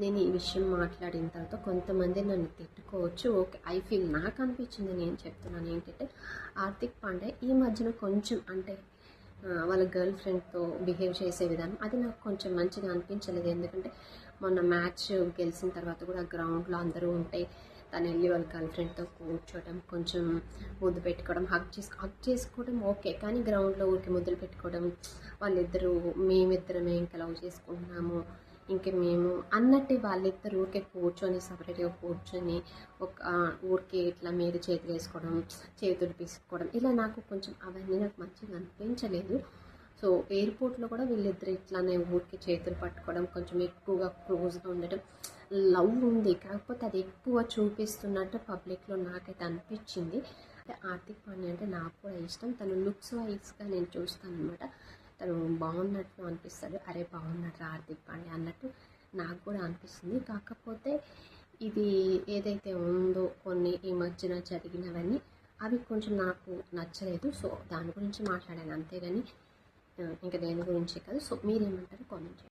నేను ఈ విషయం మాట్లాడిన తర్వాత కొంతమంది నన్ను తిట్టుకోవచ్చు. ఓకే. ఐ ఫీల్ నాకు అనిపించింది నేను చెప్తున్నాను ఏంటంటే, హార్దిక్ పాండ్యా ఈ మధ్యన కొంచెం అంటే వాళ్ళ గర్ల్ ఫ్రెండ్తో బిహేవ్ చేసే విధానం అది నాకు కొంచెం మంచిగా అనిపించలేదు. ఎందుకంటే మొన్న మ్యాచ్ గెలిచిన తర్వాత కూడా గ్రౌండ్లో అందరూ ఉంటే తను వెళ్ళి వాళ్ళ గర్ల్ ఫ్రెండ్తో కూర్చోవడం, కొంచెం ముద్దు పెట్టుకోవడం, హగ్ చేసుకోవడం ఓకే. కానీ గ్రౌండ్లో ఊరికి ముద్దులు పెట్టుకోవడం, వాళ్ళిద్దరూ మేమిద్దరమే ఇంకా లవ్ చేసుకుంటున్నాము ఇంక మేము అన్నట్టు వాళ్ళిద్దరు ఊరికే కూర్చొని సపరేట్గా కూర్చొని ఒక ఊరికే ఇట్లా మీద చేతులు వేసుకోవడం, చేతులు పిసుకోవడం ఇలా నాకు కొంచెం అవన్నీ నాకు మంచిగా అనిపించలేదు. సో ఎయిర్పోర్ట్లో కూడా వీళ్ళిద్దరు ఇట్లానే ఊరికి చేతులు పట్టుకోవడం, కొంచెం ఎక్కువగా క్లోజ్గా ఉండటం, లవ్ ఉంది కాకపోతే అది ఎక్కువ చూపిస్తున్నట్టు పబ్లిక్లో నాకైతే అనిపించింది. అంటే హార్దిక్ పాండ్యా అంటే నాకు కూడా ఇష్టం. తను లుక్స్ వైజ్గా నేను చూస్తాను అనమాట. తను బాగున్నట్లు అనిపిస్తాడు. అరే బాగున్నాడు హార్దిక్ పాండ్యా అన్నట్టు నాకు కూడా అనిపిస్తుంది. కాకపోతే ఇది ఏదైతే ఉందో కొన్ని ఈ మధ్యన జరిగినవన్నీ అవి కొంచెం నాకు నచ్చలేదు. సో దాని గురించి మాట్లాడాను అంతేగాని ఇంకా దేని గురించి కాదు. సో మీరేమంటారు కామెంట్ చేయండి.